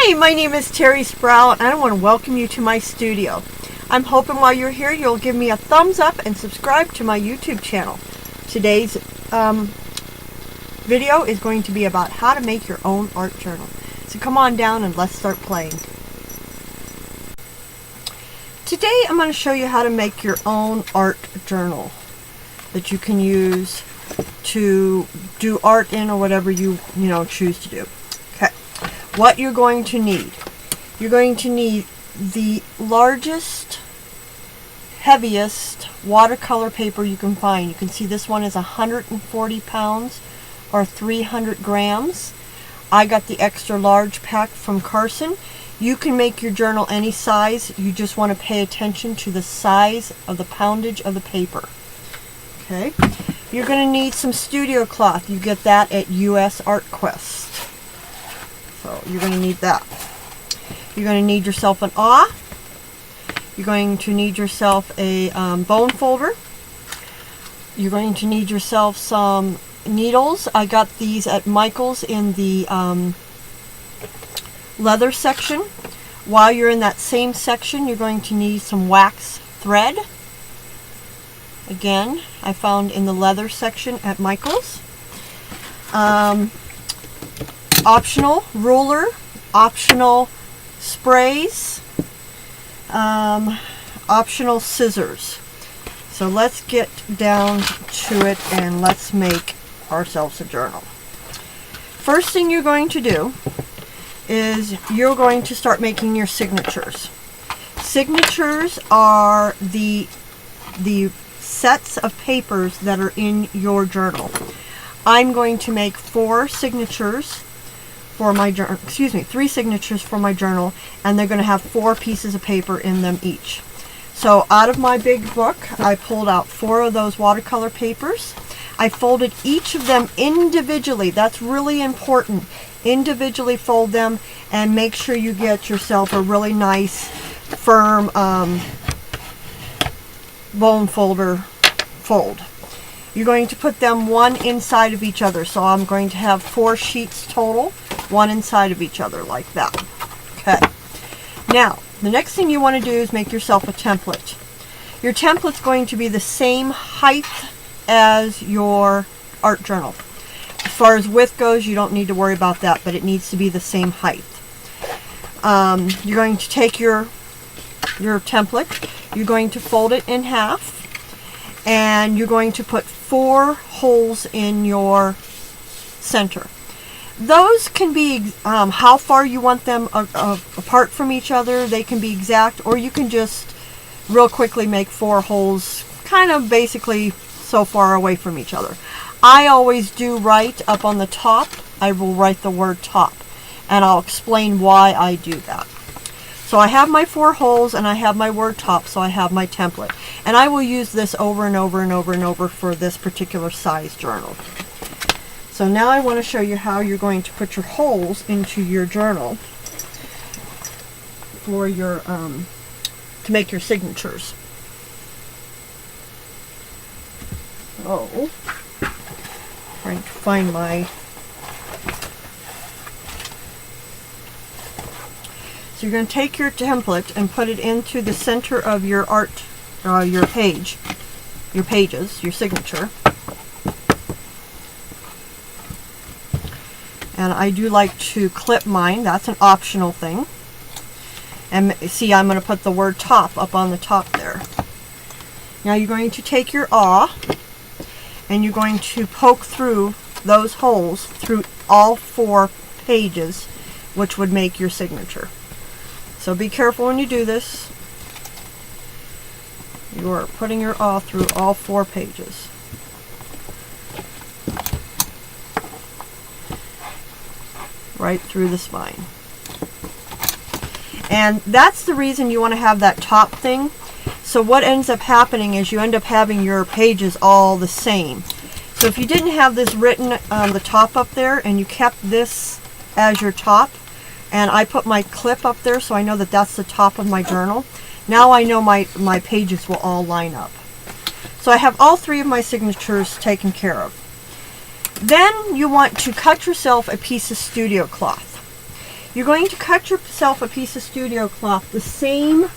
Hi, my name is Terri Sproul, and I want to welcome you to my studio. I'm hoping while you're here you'll give me a thumbs up and subscribe to my YouTube channel. Today's video is going to be about how to make your own art journal. So come on down and let's start playing. Today I'm going to show you how to make your own art journal that you can use to do art in or whatever you choose to do. Okay. What you're going to need. You're going to need the largest, heaviest watercolor paper you can find. You can see this one is 140 pounds or 300 grams. I got the extra large pack from Carson. You can make your journal any size. You just want to pay attention to the size of the poundage of the paper. Okay. You're going to need some studio cloth. You get that at US Art Quest. So you're going to need that. You're going to need yourself an awl. You're going to need yourself a bone folder. You're going to need yourself some needles. I got these at Michael's in the leather section. While you're in that same section, you're going to need some wax thread. Again, I found in the leather section at Michael's. Optional ruler, optional sprays, optional scissors. So let's get down to it and let's make ourselves a journal. First thing you're going to do is you're going to start making your signatures. Signatures are the sets of papers that are in your journal. I'm going to make 3 signatures for my journal, and they're going to have 4 pieces of paper in them each. So out of my big book, I pulled out 4 of those watercolor papers. I folded each of them individually. That's really important. Individually fold them and make sure you get yourself a really nice, firm bone folder fold. You're going to put them one inside of each other. So I'm going to have 4 sheets total, one inside of each other like that. Okay. Now, the next thing you want to do is make yourself a template. Your template's going to be the same height as your art journal. As far as width goes, you don't need to worry about that, but it needs to be the same height. You're going to take your template, you're going to fold it in half, and you're going to put 4 holes in your center. Those can be how far you want them apart from each other. They can be exact, or you can just real quickly make 4 holes kind of basically so far away from each other. I always do write up on the top. I will write the word top, and I'll explain why I do that. So I have my 4 holes and I have my word top, so I have my template. And I will use this over and over and over and over for this particular size journal. So now I want to show you how you're going to put your holes into your journal for your to make your signatures. Oh, trying to find my. So you're going to take your template and put it into the center of your art, your pages, your signature. And I do like to clip mine. That's an optional thing. And see, I'm going to put the word top up on the top there. Now you're going to take your awl and you're going to poke through those holes through all 4 pages, which would make your signature. So be careful when you do this. You are putting your awl through all 4 pages. Right through the spine. And that's the reason you want to have that top thing. So what ends up happening is you end up having your pages all the same. So if you didn't have this written on the top up there and you kept this as your top, and I put my clip up there so I know that that's the top of my journal, now I know my pages will all line up. So I have all 3 of my signatures taken care of. Then you want to cut yourself a piece of studio cloth. you're going to cut yourself a piece of studio cloth the same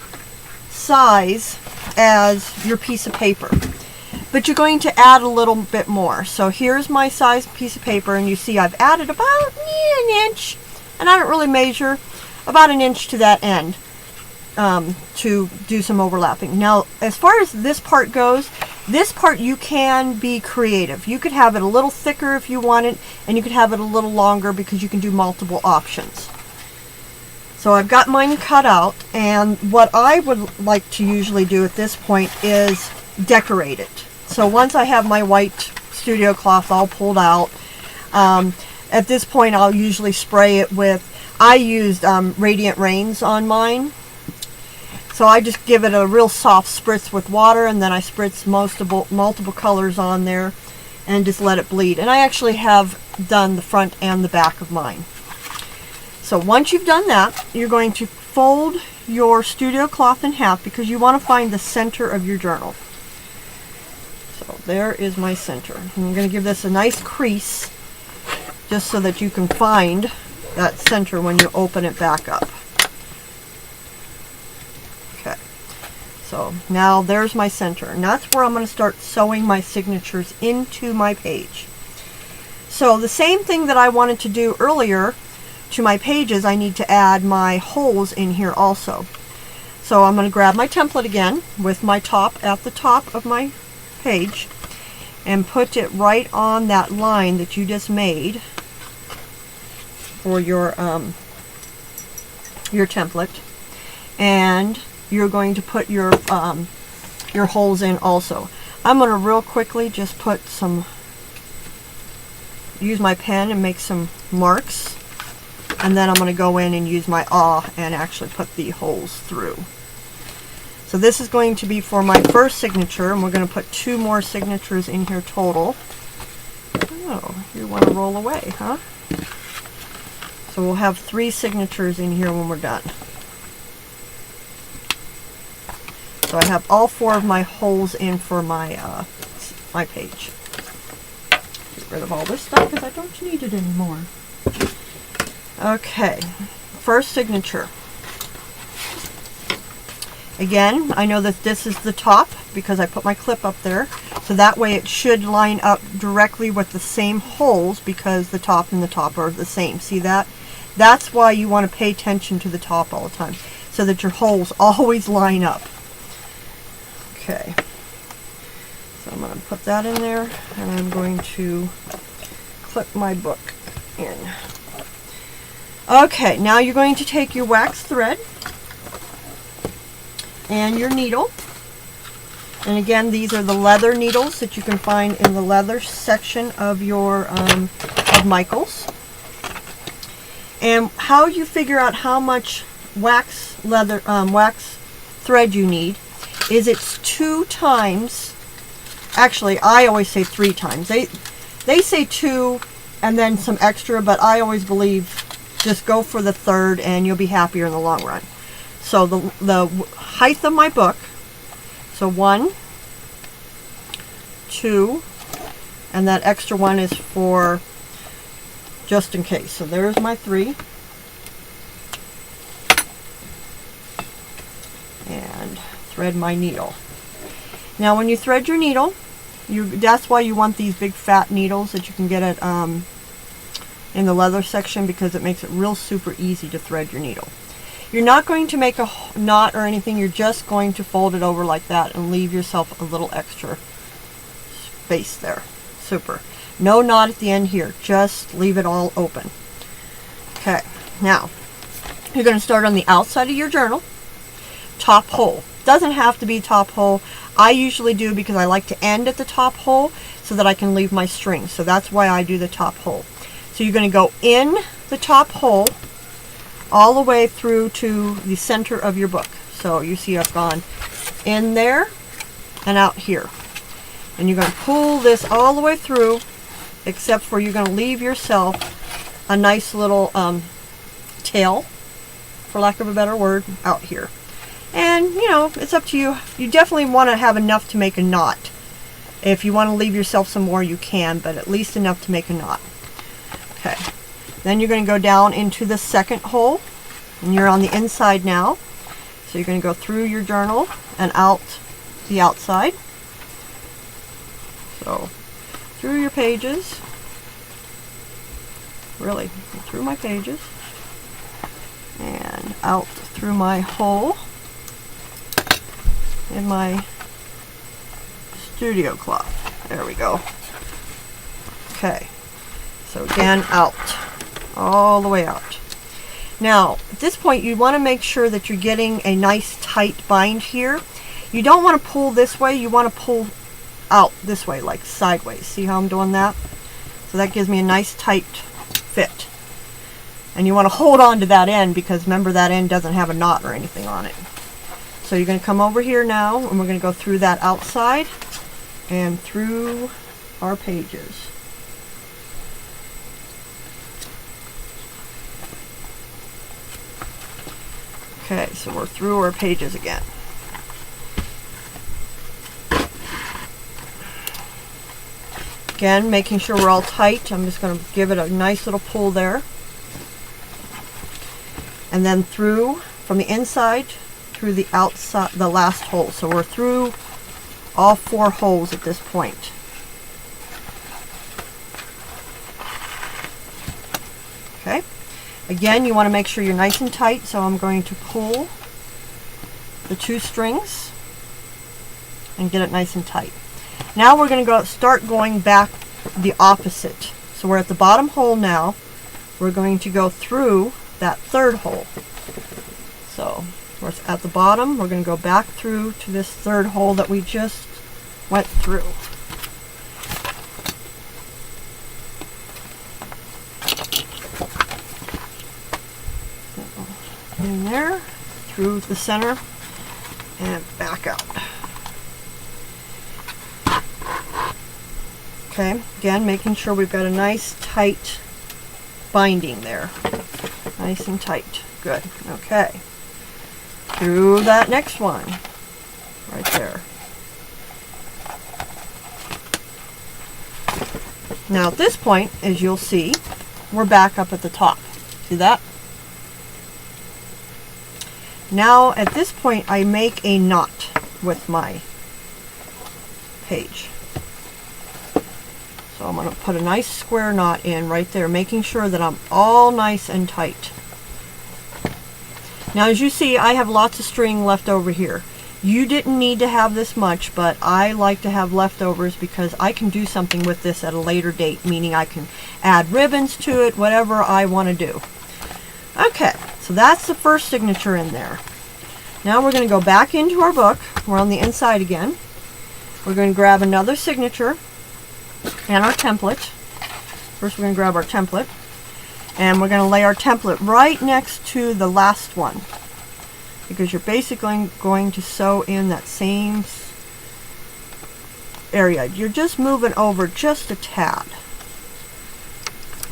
size as your piece of paper, but you're going to add a little bit more. So here's my size piece of paper, and you see I've added about an inch, and I don't really measure, about an inch to that end to do some overlapping. Now, as far as this part goes, this part you can be creative. You could have it a little thicker if you want it, and you could have it a little longer because you can do multiple options. So I've got mine cut out, and what I would like to usually do at this point is decorate it. So once I have my white studio cloth all pulled out, at this point I'll usually spray it with, I used Radiant Rains on mine. So I just give it a real soft spritz with water, and then I spritz multiple colors on there and just let it bleed. And I actually have done the front and the back of mine. So once you've done that, you're going to fold your studio cloth in half because you want to find the center of your journal. So there is my center. And I'm going to give this a nice crease just so that you can find that center when you open it back up. Okay, so now there's my center, and that's where I'm going to start sewing my signatures into my page. So the same thing that I wanted to do earlier to my pages, I need to add my holes in here also. So I'm going to grab my template again with my top at the top of my page and put it right on that line that you just made for your template, and you're going to put your holes in also. I'm going to real quickly just use my pen and make some marks, and then I'm going to go in and use my awl and actually put the holes through. So this is going to be for my first signature, and we're going to put 2 more signatures in here total. Oh, you want to roll away, huh? So we'll have 3 signatures in here when we're done. So I have all 4 of my holes in for my my page. Get rid of all this stuff because I don't need it anymore. Okay, first signature. Again, I know that this is the top because I put my clip up there, so that way it should line up directly with the same holes because the top and the top are the same. See that? That's why you want to pay attention to the top all the time, so that your holes always line up. Okay, so I'm going to put that in there, and I'm going to clip my book in. Okay, now you're going to take your wax thread and your needle, and again, these are the leather needles that you can find in the leather section of your of Michael's. And how you figure out how much wax thread you need is it's 2 times. Actually, I always say 3 times. They say 2 and then some extra, but I always believe just go for the 3rd and you'll be happier in the long run. So the height of my book, so 1, 2, and that extra one is for just in case. So there's my 3. And thread my needle. Now when you thread your needle, that's why you want these big fat needles that you can get at in the leather section, because it makes it real super easy to thread your needle. You're not going to make a knot or anything, you're just going to fold it over like that and leave yourself a little extra space there. Super. No knot at the end here, just leave it all open. Okay, now you're going to start on the outside of your journal, top hole. Doesn't have to be top hole. I usually do because I like to end at the top hole so that I can leave my string. So that's why I do the top hole. So you're going to go in the top hole all the way through to the center of your book. So you see I've gone in there and out here. And you're going to pull this all the way through, except for you're going to leave yourself a nice little tail, for lack of a better word, out here. And, you know, it's up to you. You definitely want to have enough to make a knot. If you want to leave yourself some more, you can, but at least enough to make a knot. Okay. Then you're going to go down into the second hole, and you're on the inside now. So you're going to go through your journal and out the outside. So through your pages, really through my pages, and out through my hole in my studio cloth. There we go. Okay, so again, out, all the way out. Now, at this point, you want to make sure that you're getting a nice tight bind here. You don't want to pull this way, you want to pull out this way, like sideways. See how I'm doing that? So that gives me a nice tight fit. And you want to hold on to that end, because remember, that end doesn't have a knot or anything on it. So you're going to come over here now, and we're going to go through that outside and through our pages. Okay, so we're through our pages again. Again, making sure we're all tight. I'm just going to give it a nice little pull there. And then through, from the inside, through the outside, the last hole. So we're through all 4 holes at this point. Okay. Again, you want to make sure you're nice and tight, so I'm going to pull the 2 strings and get it nice and tight. Now we're going to start going back the opposite. So we're at the bottom hole now. We're going to go through that 3rd hole. So we're at the bottom, we're going to go back through to this 3rd hole that we just went through. In there, through the center, and back out. Okay, again, making sure we've got a nice tight binding there. Nice and tight. Good. Okay. Through that next one. Right there. Now at this point, as you'll see, we're back up at the top. See that? Now at this point, I make a knot with my page. So I'm going to put a nice square knot in right there, making sure that I'm all nice and tight. Now as you see, I have lots of string left over here. You didn't need to have this much, but I like to have leftovers because I can do something with this at a later date, meaning I can add ribbons to it, whatever I want to do. Okay, so that's the first signature in there. Now we're going to go back into our book. We're on the inside again. We're going to grab another signature and our template. First we're going to grab our template, and we're going to lay our template right next to the last one, because you're basically going to sew in that same area. You're just moving over just a tad.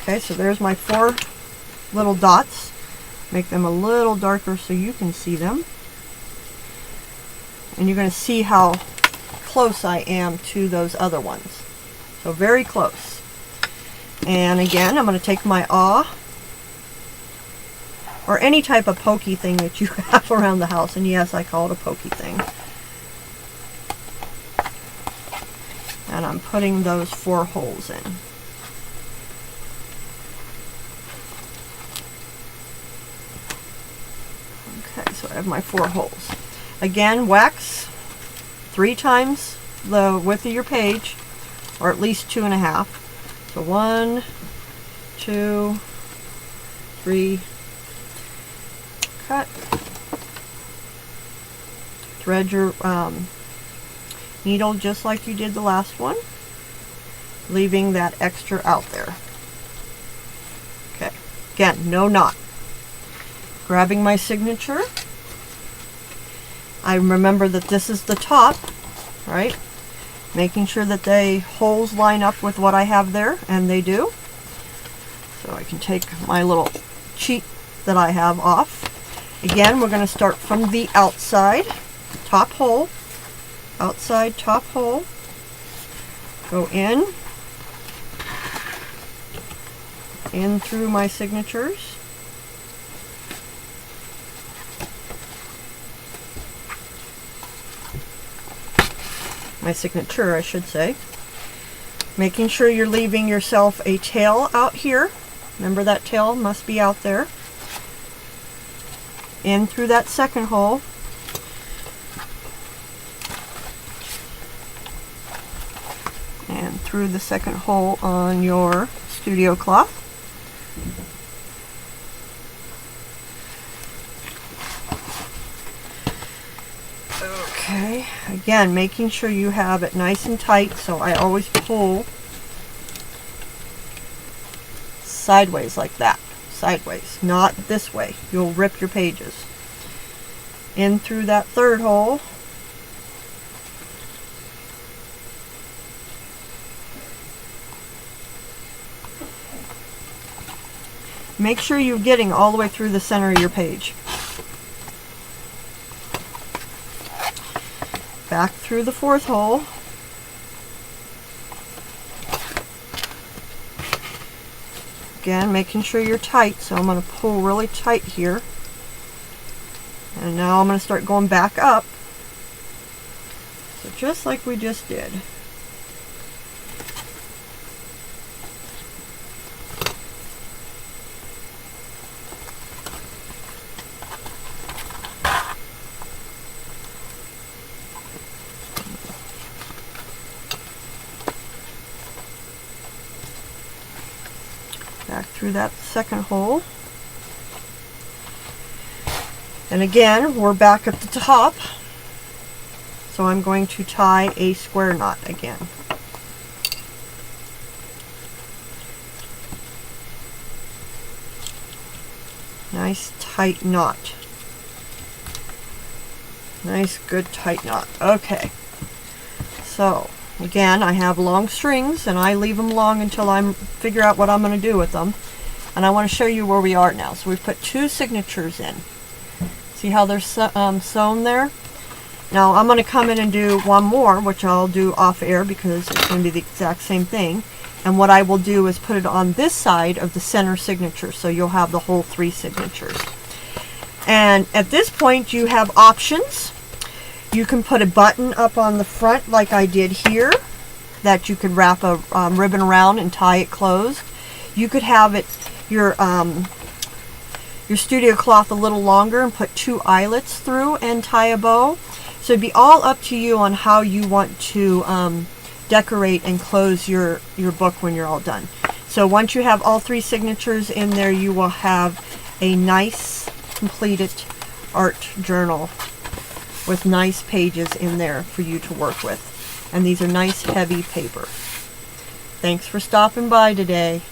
Okay, so there's my 4 little dots. Make them a little darker so you can see them. And you're going to see how close I am to those other ones. So very close. And again, I'm going to take my awl, or any type of pokey thing that you have around the house. And yes, I call it a pokey thing. And I'm putting those 4 holes in. Okay, so I have my 4 holes. Again, wax 3 times the width of your page, or at least 2.5. So 1, 2, 3, cut. Thread your needle just like you did the last one, leaving that extra out there. Okay, again, no knot. Grabbing my signature. I remember that this is the top, right? Making sure that the holes line up with what I have there, and they do. So I can take my little cheat that I have off. Again, we're going to start from the outside, top hole, outside top hole, go in, in through my signatures. My signature, I should say. Making sure you're leaving yourself a tail out here. Remember, that tail must be out there. In through that second hole. And through the second hole on your studio cloth. Okay, again, making sure you have it nice and tight, so I always pull sideways like that. Sideways, not this way. You'll rip your pages. In through that third hole. Make sure you're getting all the way through the center of your page. Back through the fourth hole. Again, making sure you're tight, so I'm going to pull really tight here. And now I'm going to start going back up. So just like we just did. Back through that second hole. And again, we're back at the top. So I'm going to tie a square knot again. Nice tight knot. Nice good tight knot. Okay. So again, I have long strings, and I leave them long until I figure out what I'm going to do with them. And I want to show you where we are now. So we've put 2 signatures in. See how they're sewn there? Now I'm going to come in and do one more, which I'll do off air because it's going to be the exact same thing. And what I will do is put it on this side of the center signature, so you'll have the whole 3 signatures. And at this point you have options. You can put a button up on the front like I did here that you could wrap a ribbon around and tie it closed. You could have it your studio cloth a little longer and put 2 eyelets through and tie a bow. So it'd be all up to you on how you want to decorate and close your book when you're all done. So once you have all 3 signatures in there, you will have a nice completed art journal with nice pages in there for you to work with. And these are nice heavy paper. Thanks for stopping by today.